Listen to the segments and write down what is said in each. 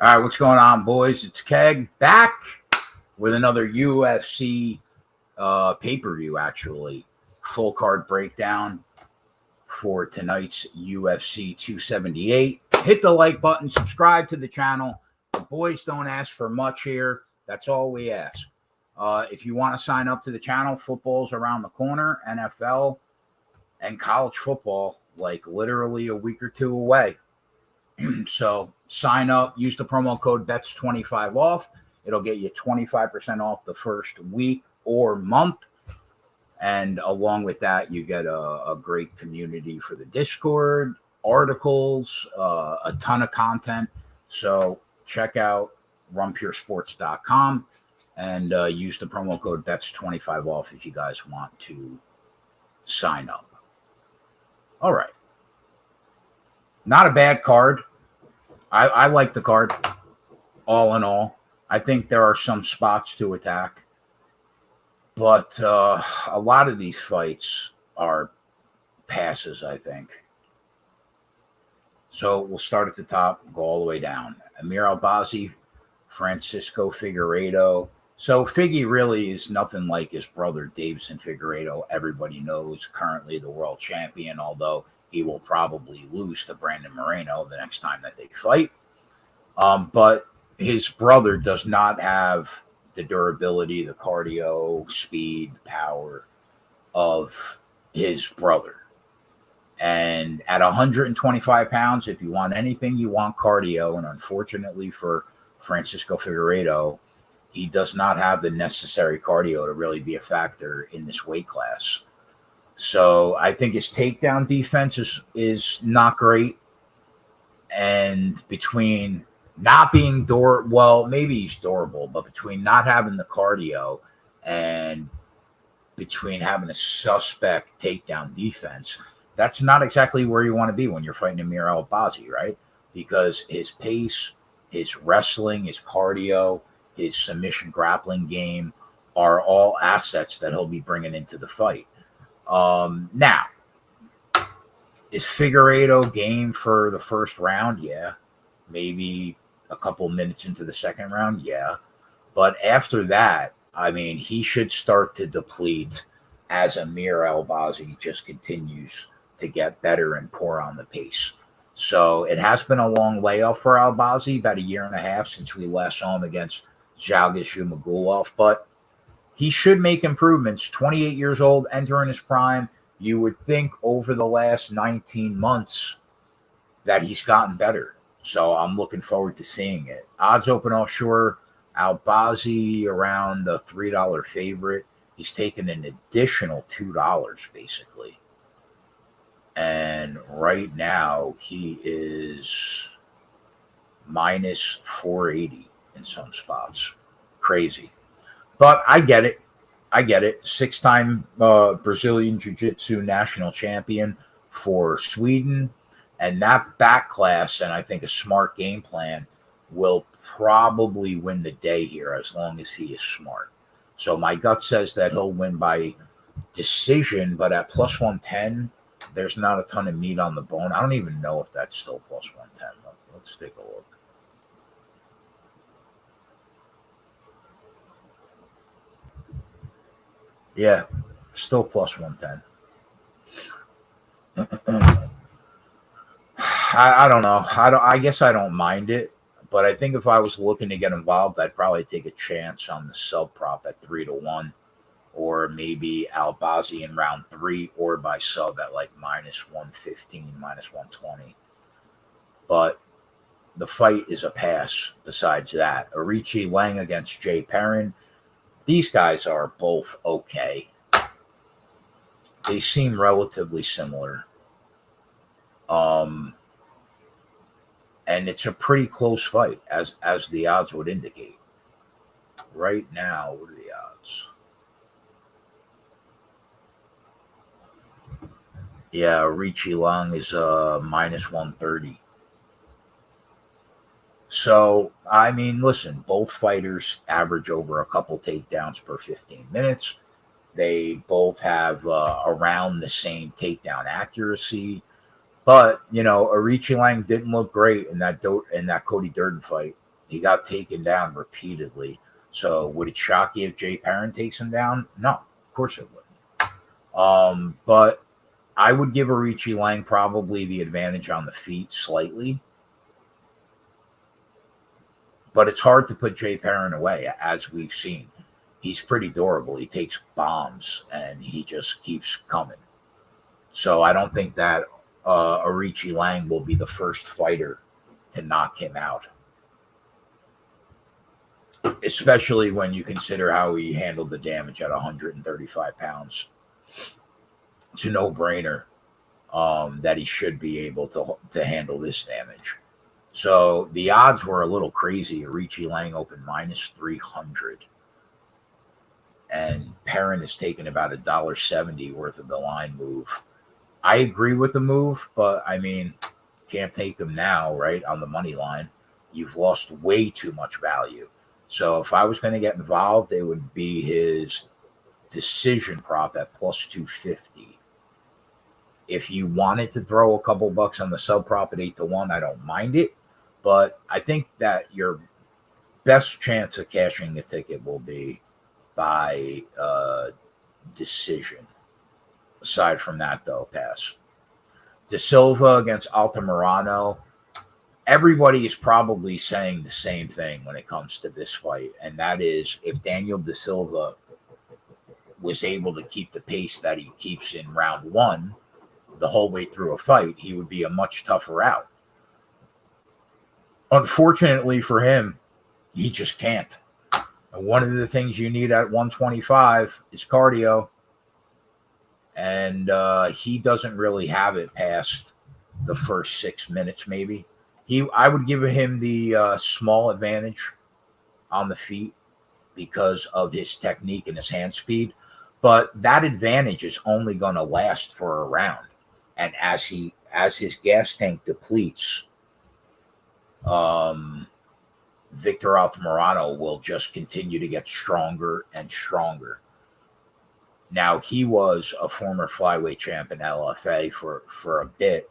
All right, what's going on, boys? It's Keg back with another UFC pay-per-view, actually. Full card breakdown for tonight's UFC 278. Hit the like button, subscribe to the channel. The boys don't ask for much here. That's all we ask. If you want to sign up to the channel, football's around the corner, NFL and college football, like literally a week or two away. So sign up, use the promo code BETS25 off. It'll get you 25% off the first week or month. And along with that, you get a great community for the Discord, articles, a ton of content. So check out runpuresports.com and use the promo code BETS25 off if you guys want to sign up. All right. Not a bad card. I like the card, all in all. I think there are some spots to attack. But a lot of these fights are passes, I think. So we'll start at the top, go all the way down. Amir AlBazi, Francisco Figueiredo. So Figgy really is nothing like his brother, Davison Figueiredo. Everybody knows, currently the world champion, although he will probably lose to Brandon Moreno the next time that they fight. But his brother does not have the durability, the cardio, speed, power of his brother. And at 125 pounds, if you want anything, you want cardio. And unfortunately for Francisco Figueiredo, he does not have the necessary cardio to really be a factor in this weight class. So I think his takedown defense is not great. And between not being well, maybe he's durable, but between not having the cardio and between having a suspect takedown defense, that's not exactly where you want to be when you're fighting Amir AlBazi, right? Because his pace, his wrestling, his cardio, his submission grappling game are all assets that he'll be bringing into the fight. Now, is Figueiredo game for the first round? Yeah. Maybe a couple minutes into the second round? Yeah. But after that, I mean, he should start to deplete as Amir AlBazi just continues to get better and pour on the pace. So it has been a long layoff for AlBazi, about a year and a half since we last saw him against Zhalgas Zhumagulov, but he should make improvements. 28 years old, entering his prime. You would think over the last 19 months that he's gotten better. So I'm looking forward to seeing it. Odds open offshore, AlBazi around a $3 favorite. He's taken an additional $2, basically. And right now, he is minus 480 in some spots. Crazy. But I get it. I get it. 6-time Brazilian Jiu-Jitsu national champion for Sweden. And that back class, and I think a smart game plan, will probably win the day here as long as he is smart. So my gut says that he'll win by decision, but at plus 110, there's not a ton of meat on the bone. I don't even know if that's still plus 110. Let's take a look. Yeah, still plus 110. I don't know. I guess I don't mind it, but I think if I was looking to get involved, I'd probably take a chance on the sub prop at 3-1, or maybe AlBazi in round 3, or by sub at like minus 115, minus 120. But the fight is a pass. Besides that, Arichi Lang against Jay Perrin. These guys are both okay. They seem relatively similar. And it's a pretty close fight, as the odds would indicate. Right now, what are the odds? Yeah, Arichi Lang is minus 130. So, I mean, listen, both fighters average over a couple takedowns per 15 minutes. They both have around the same takedown accuracy. But, you know, Arichi Lang didn't look great in that Cody Durden fight. He got taken down repeatedly. So would it shock you if Jay Perrin takes him down? No, of course it wouldn't. But I would give Arichi Lang probably the advantage on the feet slightly. But it's hard to put Jay Perrin away, as we've seen. He's pretty durable. He takes bombs, and he just keeps coming. So I don't think that Arichi Lang will be the first fighter to knock him out, especially when you consider how he handled the damage at 135 pounds. It's a no-brainer that he should be able to handle this damage. So the odds were a little crazy. Arichi Lang opened minus 300. And Perrin has taken about $1.70 worth of the line move. I agree with the move, but I mean, can't take him now, right, on the money line. You've lost way too much value. So if I was going to get involved, it would be his decision prop at plus 250. If you wanted to throw a couple bucks on the sub prop at 8-1, I don't mind it. But I think that your best chance of cashing the ticket will be by decision. Aside from that, though, pass. De Silva against Altamirano. Everybody is probably saying the same thing when it comes to this fight, and that is if Daniel De Silva was able to keep the pace that he keeps in round one the whole way through a fight, he would be a much tougher out. Unfortunately for him, he just can't. And one of the things you need at 125 is cardio, and he doesn't really have it past the first 6 minutes, maybe. I would give him the small advantage on the feet because of his technique and his hand speed, but that advantage is only going to last for a round. And as his gas tank depletes, Victor Altamirano will just continue to get stronger and stronger. Now, he was a former flyweight champ in LFA for a bit.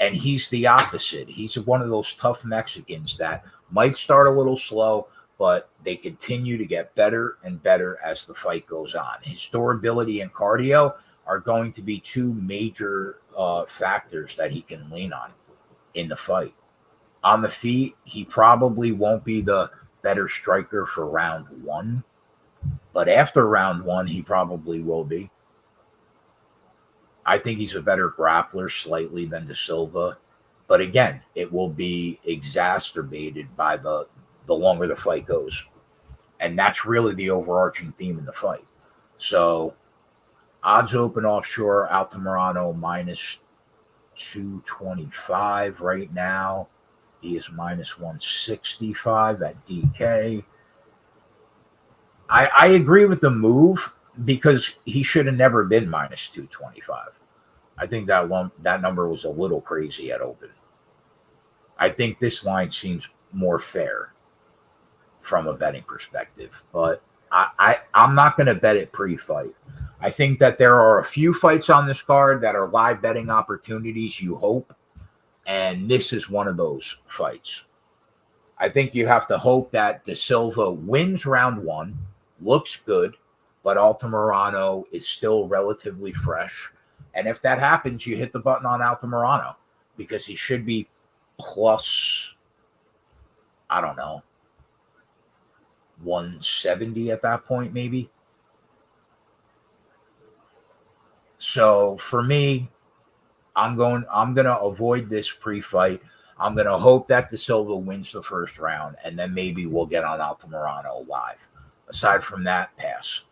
And he's the opposite. He's one of those tough Mexicans that might start a little slow, but they continue to get better and better as the fight goes on. His durability and cardio are going to be two major factors that he can lean on in the fight. On the feet, he probably won't be the better striker for round one, but after round one, he probably will be. I think he's a better grappler slightly than De Silva. But again, it will be exacerbated by the longer the fight goes. And that's really the overarching theme in the fight. So odds open offshore, Altamirano minus 225 right now. He is minus 165 at DK. I agree with the move because he should have never been minus 225. I think that number was a little crazy at open. I think this line seems more fair from a betting perspective, but I'm not going to bet it pre-fight. I think that there are a few fights on this card that are live betting opportunities, you hope, and this is one of those fights. I think you have to hope that De Silva wins round one, looks good, but Altamirano is still relatively fresh. And if that happens, you hit the button on Altamirano because he should be plus, I don't know, 170 at that point, maybe. So for me, I'm going to avoid this pre-fight. I'm going to hope that De Silva wins the first round, and then maybe we'll get on Altamirano live. Aside from that, pass.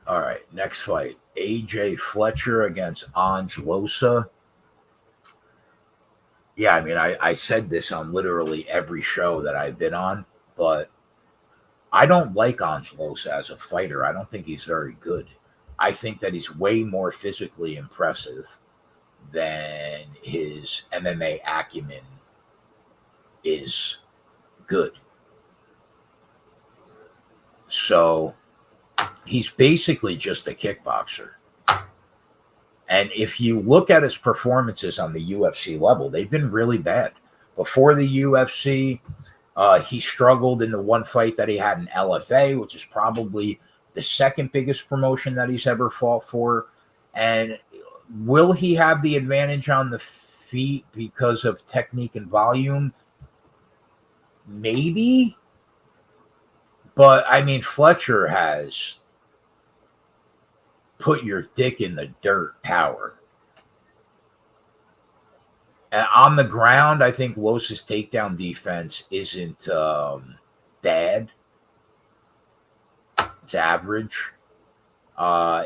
All right, next fight. AJ Fletcher against Ange Losa. Yeah, I mean, I said this on literally every show that I've been on, but I don't like Ange Losa as a fighter. I don't think he's very good. I think that he's way more physically impressive than his MMA acumen is good. So he's basically just a kickboxer. And if you look at his performances on the UFC level, they've been really bad. Before the UFC, he struggled in the one fight that he had in LFA, which is probably the second biggest promotion that he's ever fought for. And will he have the advantage on the feet because of technique and volume? Maybe. But, I mean, Fletcher has put your dick in the dirt power. And on the ground, I think Los's takedown defense isn't bad. It's average.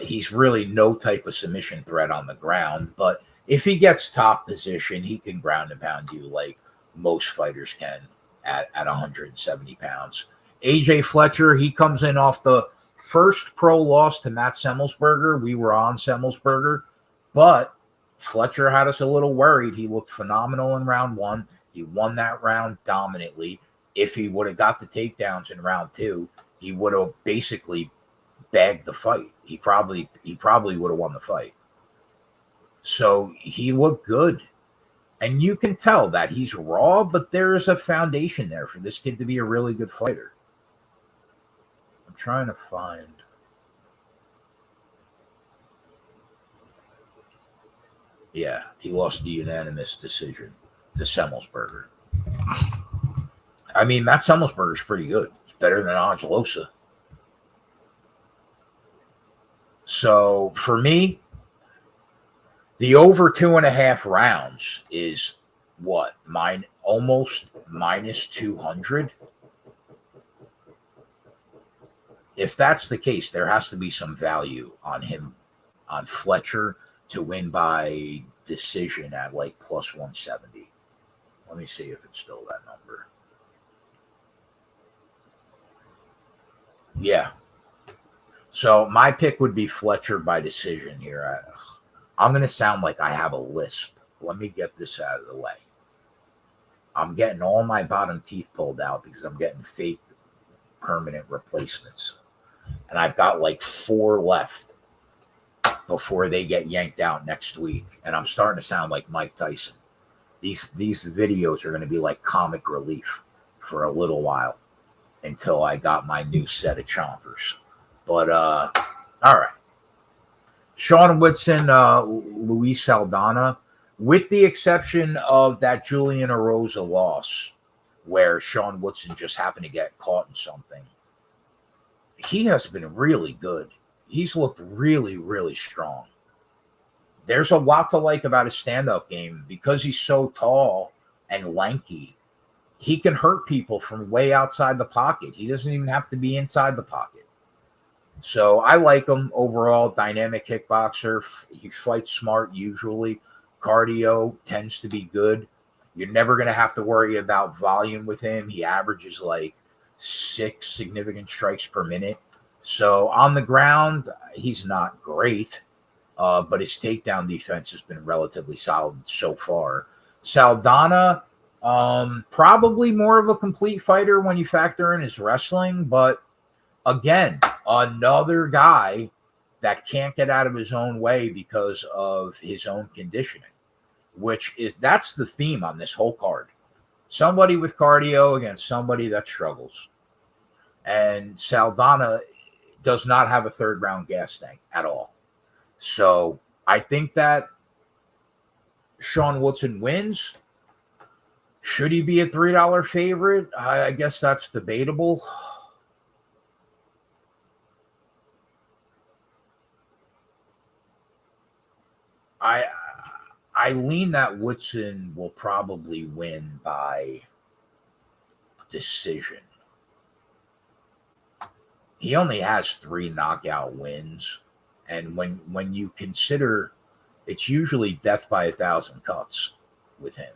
He's really no type of submission threat on the ground. But if he gets top position, he can ground and pound you like most fighters can at 170 pounds. AJ Fletcher, he comes in off the first pro loss to Matt Semmelsberger. We were on Semmelsberger, but Fletcher had us a little worried. He looked phenomenal in round one. He won that round dominantly. If he would have got the takedowns in round two, he would have basically bagged the fight. He probably would have won the fight. So he looked good. And you can tell that he's raw, but there is a foundation there for this kid to be a really good fighter. I'm trying to find. Yeah, he lost the unanimous decision to Semmelsberger. I mean, Matt Semmelsberger's pretty good. It's better than Angelosa. So for me, the over 2.5 rounds is what? Almost minus 200. If that's the case, there has to be some value on him, on Fletcher, to win by decision at like plus 170. Let me see if it's still that number. Yeah. So my pick would be Fletcher by decision here. I'm going to sound like I have a lisp. Let me get this out of the way. I'm getting all my bottom teeth pulled out because I'm getting fake permanent replacements. And I've got like 4 left before they get yanked out next week. And I'm starting to sound like Mike Tyson. These videos are going to be like comic relief for a little while until I got my new set of chompers. But, all right. Sean Woodson, Luis Saldana, with the exception of that Julian Erosa loss, where Sean Woodson just happened to get caught in something, he has been really good. He's looked really, really strong. There's a lot to like about his stand-up game. Because he's so tall and lanky, he can hurt people from way outside the pocket. He doesn't even have to be inside the pocket. So I like him overall. Dynamic kickboxer. He fights smart usually. Cardio tends to be good. You're never going to have to worry about volume with him. He averages like 6 significant strikes per minute. So on the ground, he's not great, but his takedown defense has been relatively solid so far. Saldana, probably more of a complete fighter when you factor in his wrestling, but again, another guy that can't get out of his own way because of his own conditioning, that's the theme on this whole card. Somebody with cardio against somebody that struggles. And Saldana does not have a 3rd round gas tank at all. So I think that Sean Woodson wins. Should he be a $3 favorite? I guess that's debatable. I lean that Woodson will probably win by decision. He only has 3 knockout wins, and when you consider, it's usually death by 1,000 cuts with him.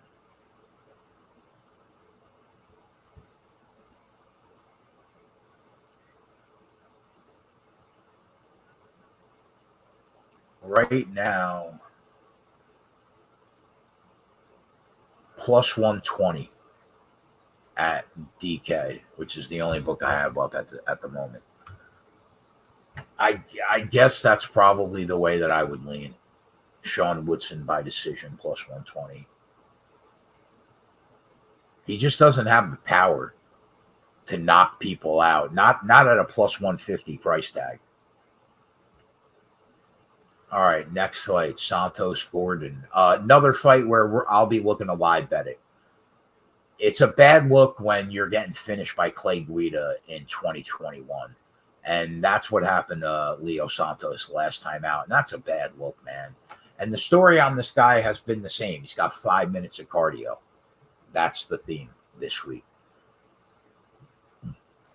Right now, plus 120 at DK, which is the only book I have up at the moment. I guess that's probably the way that I would lean. Sean Woodson by decision plus 120. He just doesn't have the power to knock people out. Not at a plus 150 price tag. All right, next fight, Santos Gordon. Another fight where I'll be looking to live bet it. It's a bad look when you're getting finished by Clay Guida in 2021. And that's what happened to Leo Santos last time out. And that's a bad look, man. And the story on this guy has been the same. He's got 5 minutes of cardio. That's the theme this week.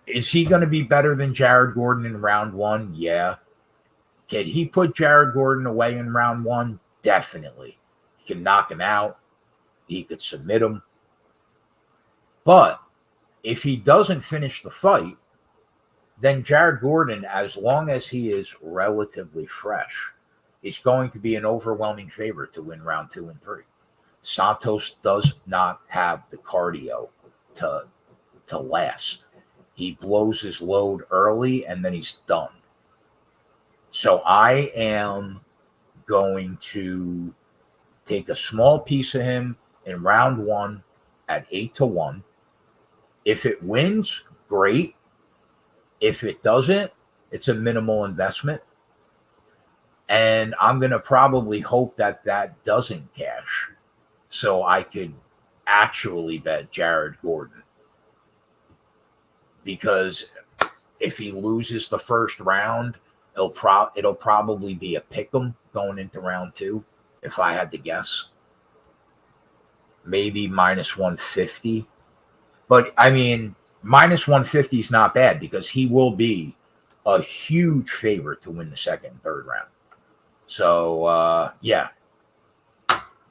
Is he going to be better than Jared Gordon in round one? Yeah. Can he put Jared Gordon away in round one? Definitely. He can knock him out. He could submit him. But if he doesn't finish the fight, then Jared Gordon, as long as he is relatively fresh, is going to be an overwhelming favorite to win round 2 and 3. Santos does not have the cardio to last. He blows his load early and then he's done. So I am going to take a small piece of him in round 1 at 8-1. If it wins, great. If it doesn't, it's a minimal investment. And I'm going to probably hope that doesn't cash so I could actually bet Jared Gordon. Because if he loses the first round, it'll probably be a pick'em going into round 2, if I had to guess. Maybe minus 150. But, I mean, minus 150 is not bad because he will be a huge favorite to win the second and third round. So, yeah,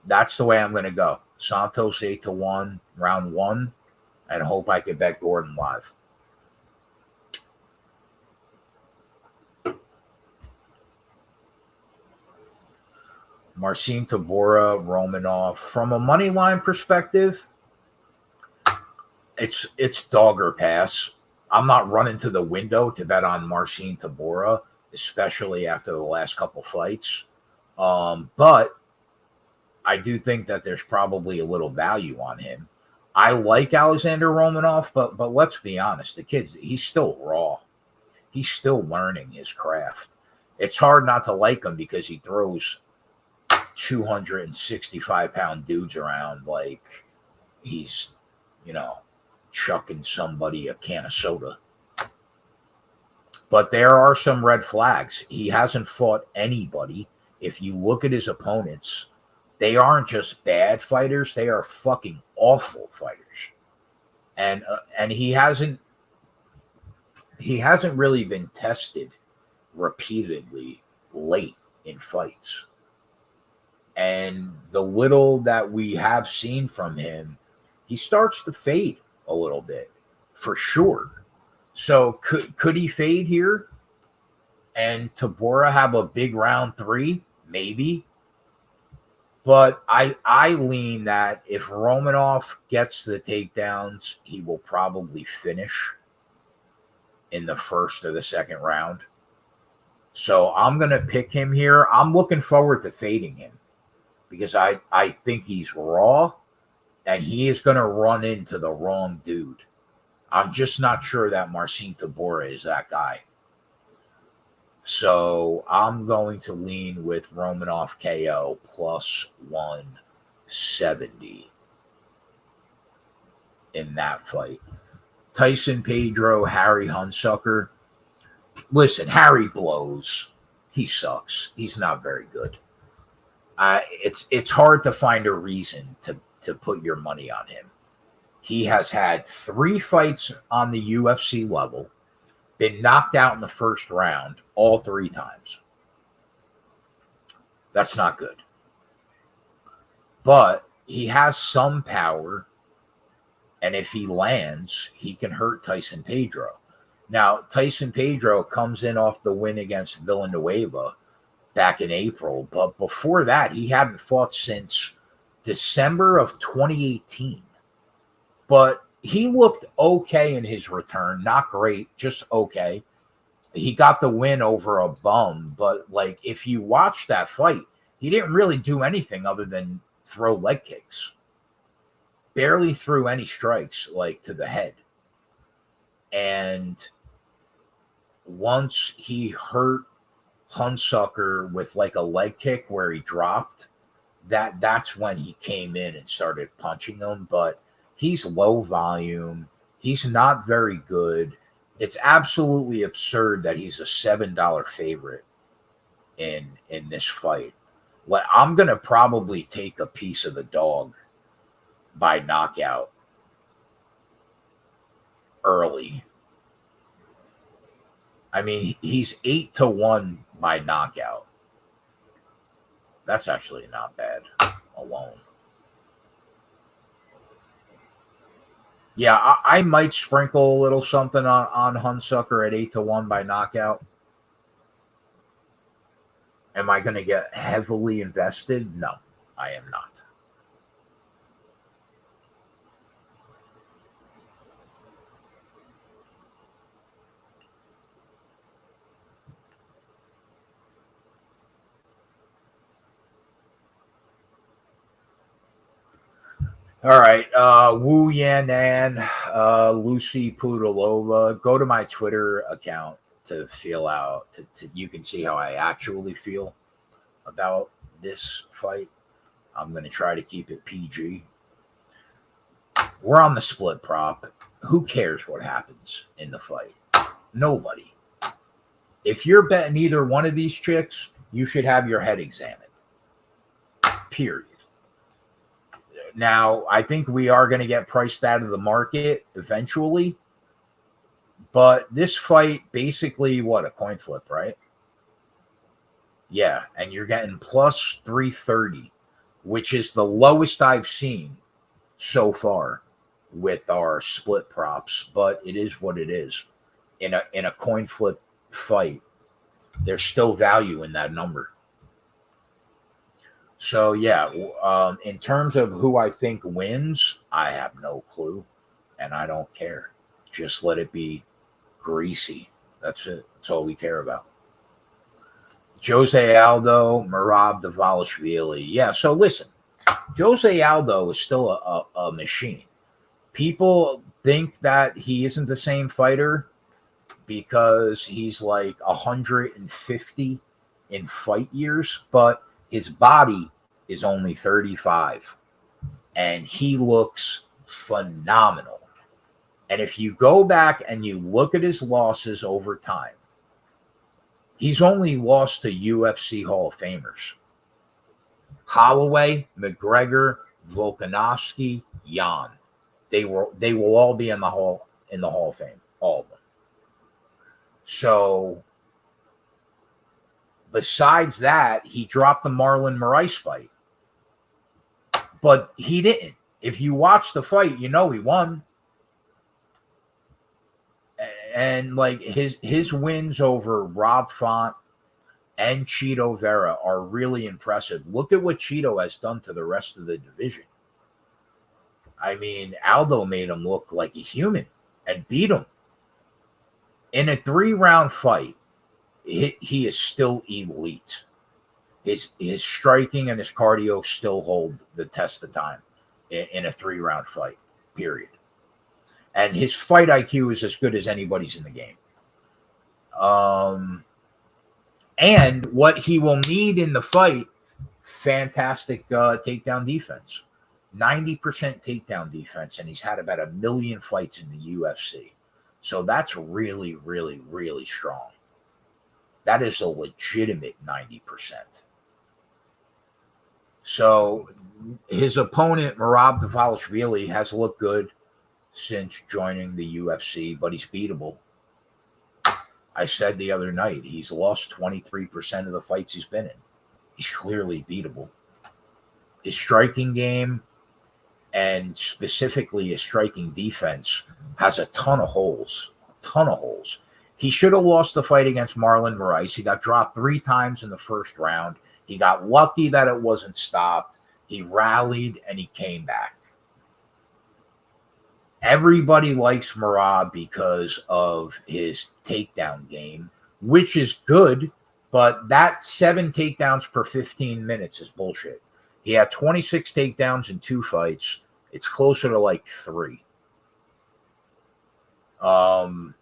that's the way I'm going to go. Santos 8-1, round 1, and hope I can bet Gordon live. Marcin Tabora, Romanov. From a money line perspective, it's dog or pass. I'm not running to the window to bet on Marcin Tabora, especially after the last couple fights. But I do think that there's probably a little value on him. I like Alexander Romanov, but let's be honest, the kid, he's still raw. He's still learning his craft. It's hard not to like him because he throws 265-pound dudes around like he's, chucking somebody a can of soda. But there are some red flags. He hasn't fought anybody. If you look at his opponents, they aren't just bad fighters. They are fucking awful fighters. And he hasn't really been tested repeatedly late in fights. And the little that we have seen from him, he starts to fade a little bit, for sure. So could he fade here and Tabora have a big round 3? Maybe. But I lean that if Romanov gets the takedowns, he will probably finish in the first or the second round. So I'm going to pick him here. I'm looking forward to fading him because I think he's raw and he is going to run into the wrong dude. I'm just not sure that Marcin Tabora is that guy. So I'm going to lean with Romanov KO plus 170 in that fight. Tyson Pedro, Harry Hunsucker. Listen, Harry blows. He sucks. He's not very good. It's hard to find a reason to put your money on him. He has had 3 fights on the UFC level, been knocked out in the first round all 3 times. That's not good. But he has some power, and if he lands, he can hurt Tyson Pedro. Now, Tyson Pedro comes in off the win against Villanueva back in April, but before that, he hadn't fought since December of 2018. But he looked okay in his return. Not great, just okay. He got the win over a bum, but if you watch that fight, he didn't really do anything other than throw leg kicks. Barely threw any strikes like to the head. And once he hurt Hunsucker with like a leg kick where he dropped, that's when he came in and started punching him. But he's low volume. He's not very good. It's absolutely absurd that he's a $7 favorite in this fight. Like, I'm gonna probably take a piece of the dog by knockout early. I mean, he's 8-1 by knockout. That's actually not bad alone. Yeah, I might sprinkle a little something on Hunsucker at 8-1 by knockout. Am I going to get heavily invested? No, I am not. All right, Wu Yanan, Lucy Pudilova. Go to my Twitter account to feel out. You can see how I actually feel about this fight. I'm going to try to keep it PG. We're on the split prop. Who cares what happens in the fight? Nobody. If you're betting either one of these chicks, you should have your head examined. Period. Now, I think we are going to get priced out of the market eventually. But this fight, basically, what, a coin flip, right? Yeah, and you're getting plus 330, which is the lowest I've seen so far with our split props. But it is what it is. In a coin flip fight, there's still value in that number. So, yeah, in terms of who I think wins, I have no clue, and I don't care. Just let it be greasy. That's it. That's all we care about. Jose Aldo, Merab Dvalishvili. Yeah, so listen, Jose Aldo is still a machine. People think that he isn't the same fighter because he's like 150 in fight years, but his body is only 35, and he looks phenomenal. And if you go back and you look at his losses over time, he's only lost to UFC Hall of Famers. Holloway, McGregor, Volkanovski, Jan. They will all be in the Hall of Fame, all of them. So besides that, he dropped the Marlon Moraes fight. But he didn't. If you watch the fight, you know he won. And like his wins over Rob Font and Cheeto Vera are really impressive. Look at what Cheeto has done to the rest of the division. I mean, Aldo made him look like a human and beat him. In a 3-round fight, he is still elite. His striking and his cardio still hold the test of time in a 3-round fight, period. And his fight IQ is as good as anybody's in the game. And what he will need in the fight, fantastic takedown defense. 90% takedown defense, and he's had about 1 million fights in the UFC. So that's really, really, really strong. That is a legitimate 90%. So his opponent, Merab Dvalishvili, has looked good since joining the UFC, but he's beatable. I said the other night, he's lost 23% of the fights he's been in. He's clearly beatable. His striking game, and specifically his striking defense, has a ton of holes. He should have lost the fight against Marlon Moraes. He got dropped 3 times in the first round. He got lucky that it wasn't stopped. He rallied and he came back. Everybody likes Merab because of his takedown game, which is good, But that 7 takedowns per 15 minutes is bullshit. He had 26 takedowns in 2 fights. It's closer to like 3. And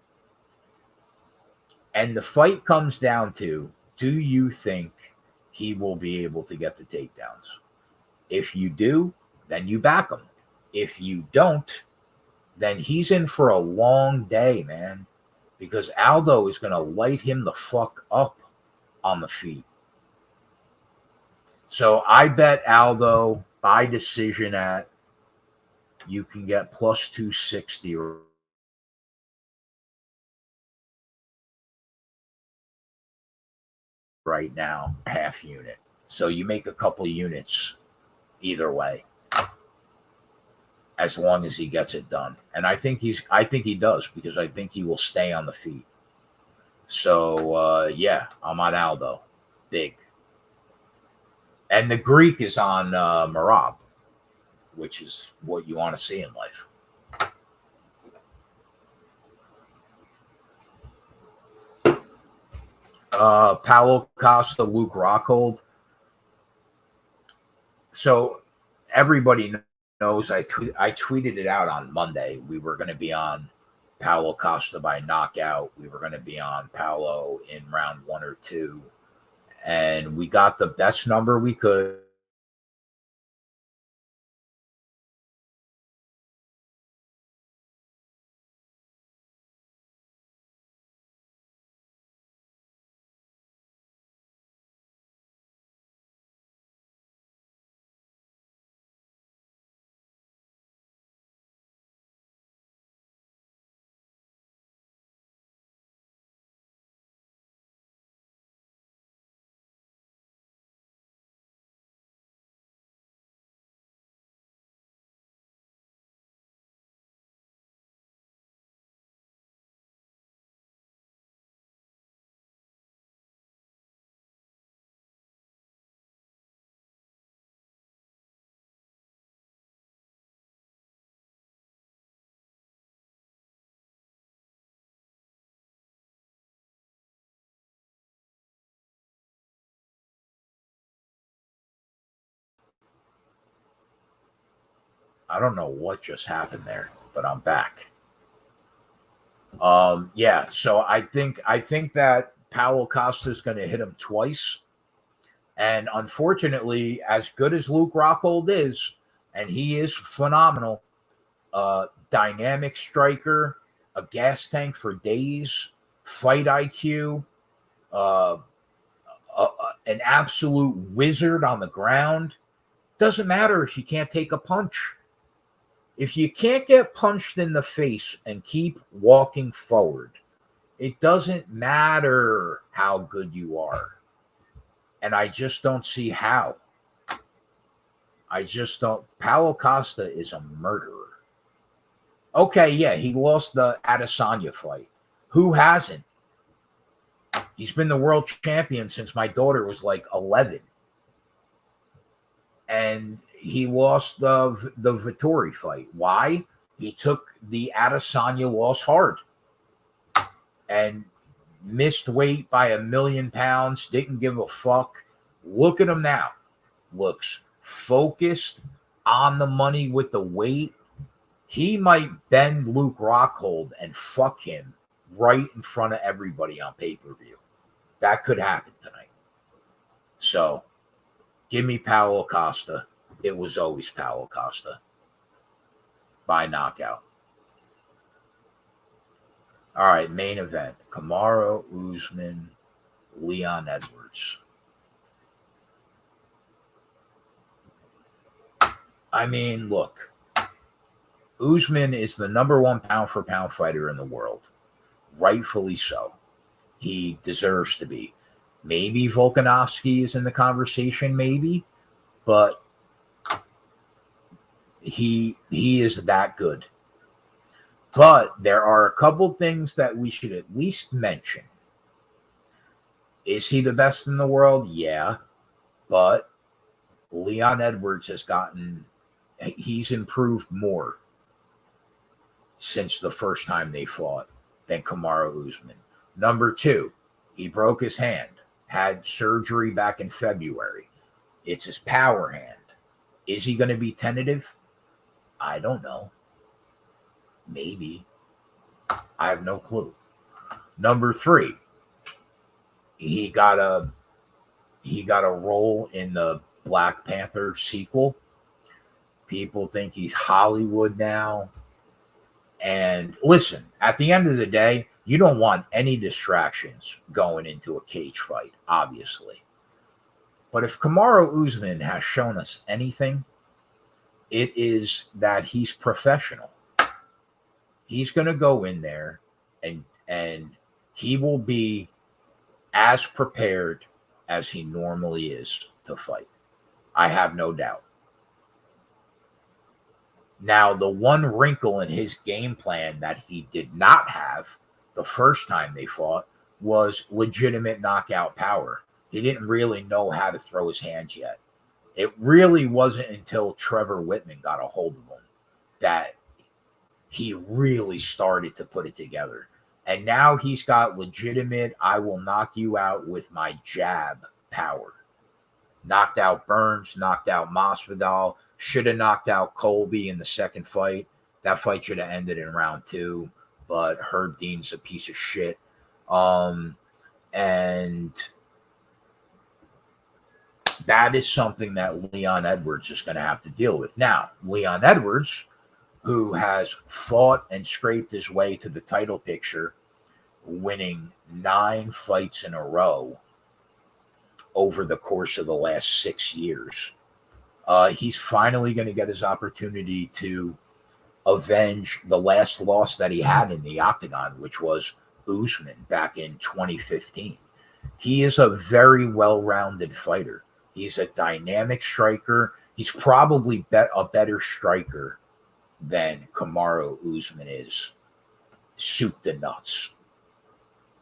the fight comes down to, do you think he will be able to get the takedowns? If you do, then you back him. If you don't, then he's in for a long day, man, because Aldo is going to light him the fuck up on the feet. So I bet Aldo by decision at, you can get plus 260 right now, half unit. So you make a couple units either way, as long as he gets it done. And I think he does, because I think he will stay on the feet. So yeah, I'm on Aldo. Big. And the Greek is on Merab, which is what you want to see in life. Paulo Costa, Luke Rockhold. So everybody knows I tweeted it out on Monday. We were going to be on Paulo Costa by knockout. We were going to be on Paulo in round 1 or 2. And we got the best number we could. I don't know what just happened there, but I'm back. Yeah, so I think that Paulo Costa is going to hit him twice. And unfortunately, as good as Luke Rockhold is, and he is phenomenal, dynamic striker, a gas tank for days, fight IQ, uh, an absolute wizard on the ground. Doesn't matter if you can't take a punch. If you can't get punched in the face and keep walking forward, it doesn't matter how good you are. And I just don't see how. I just don't. Paulo Costa is a murderer. Okay, yeah, he lost the Adesanya fight. Who hasn't? He's been the world champion since my daughter was like 11. And he lost the Vettori fight. Why? He took the Adesanya loss hard and missed weight by 1,000,000 pounds, didn't give a fuck. Look at him now. Looks focused, on the money with the weight. He might bend Luke Rockhold and fuck him right in front of everybody on pay-per-view. That could happen tonight. So, give me Paulo Costa. It was always Paulo Costa by knockout. All right, main event. Kamaru Usman, Leon Edwards. I mean, look. Usman is the number 1 pound-for-pound fighter in the world. Rightfully so. He deserves to be. Maybe Volkanovski is in the conversation, maybe. But he is that good. But there are a couple things that we should at least mention. Is he the best in the world? Yeah. But Leon Edwards he's improved more since the first time they fought than Kamaru Usman. Number 2, he broke his hand. had surgery back in February. It's his power hand. Is he going to be tentative? I don't know. Maybe. I have no clue. Number 3, he got a role in the Black Panther sequel. People think he's Hollywood now. And listen, at the end of the day, you don't want any distractions going into a cage fight, obviously. But if Kamaru Usman has shown us anything, it is that he's professional. He's going to go in there and he will be as prepared as he normally is to fight. I have no doubt. Now, the one wrinkle in his game plan that he did not have the first time they fought was legitimate knockout power. He didn't really know how to throw his hands yet. It really wasn't until Trevor Whitman got a hold of him that he really started to put it together. And now he's got legitimate, I will knock you out with my jab power. Knocked out Burns, knocked out Masvidal, should have knocked out Colby in the second fight. That fight should have ended in round 2, but Herb Dean's a piece of shit. And that is something that Leon Edwards is going to have to deal with. Now, Leon Edwards, who has fought and scraped his way to the title picture, winning 9 fights in a row over the course of the last 6 years. He's finally going to get his opportunity to avenge the last loss that he had in the octagon, which was Usman back in 2015. He is a very well-rounded fighter. He's a dynamic striker. He's probably a better striker than Kamaru Usman is, soup to nuts.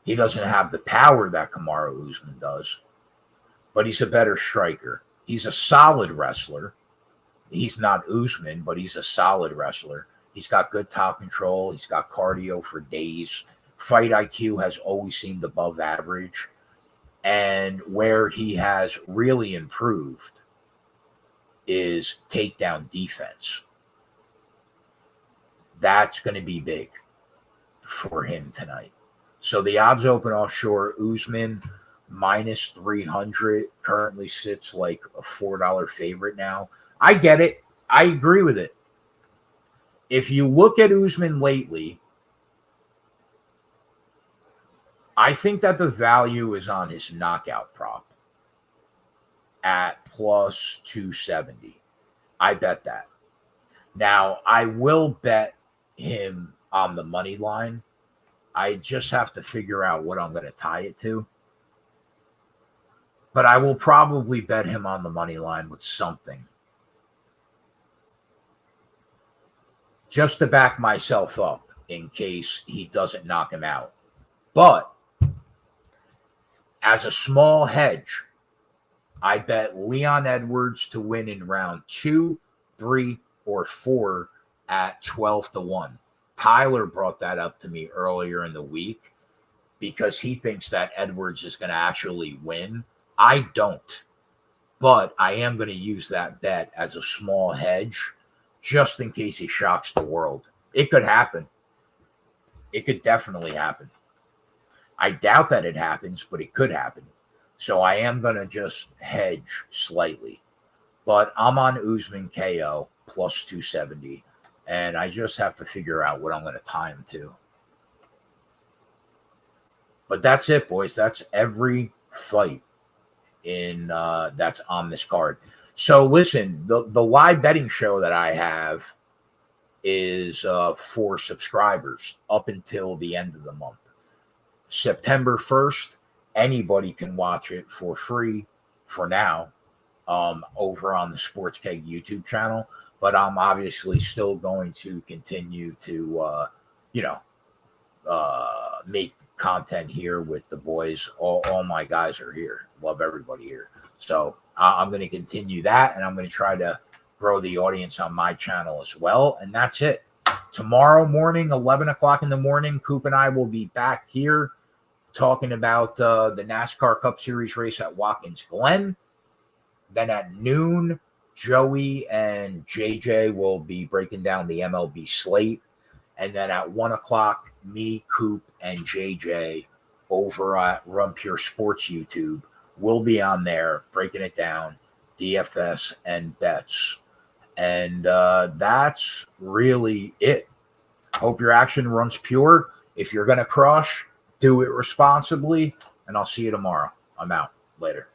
He doesn't have the power that Kamaru Usman does, but he's a better striker. He's a solid wrestler. He's not Usman, but he's a solid wrestler. He's got good top control. He's got cardio for days. Fight IQ has always seemed above average. And where he has really improved is takedown defense. That's going to be big for him tonight. So the odds open offshore, Usman minus 300 currently sits like a $4 favorite now. I get it. I agree with it. If you look at Usman lately, I think that the value is on his knockout prop at plus 270. I bet that. Now, I will bet him on the money line. I just have to figure out what I'm going to tie it to. But I will probably bet him on the money line with something, just to back myself up in case he doesn't knock him out. But as a small hedge, I bet Leon Edwards to win in round 2, 3, or 4 at 12-1. Tyler brought that up to me earlier in the week because he thinks that Edwards is going to actually win. I don't, but I am going to use that bet as a small hedge just in case he shocks the world. It could happen. It could definitely happen. I doubt that it happens, but it could happen. So I am going to just hedge slightly. But I'm on Usman KO plus 270, and I just have to figure out what I'm going to tie him to. But that's it, boys. That's every fight in that's on this card. So listen, the live betting show that I have is for subscribers up until the end of the month. September 1st, anybody can watch it for free for now over on the Sports Keg YouTube channel. But I'm obviously still going to continue to, make content here with the boys. All my guys are here. Love everybody here. So I'm going to continue that, and I'm going to try to grow the audience on my channel as well. And that's it. Tomorrow morning, 11 o'clock in the morning, Coop and I will be back here talking about the NASCAR Cup Series race at Watkins Glen. Then at noon, Joey and JJ will be breaking down the MLB slate. And then at 1 o'clock, me, Coop, and JJ over at Run Pure Sports YouTube will be on there breaking it down, DFS and bets. And that's really it. Hope your action runs pure. If you're going to crush, do it responsibly. And I'll see you tomorrow. I'm out. Later.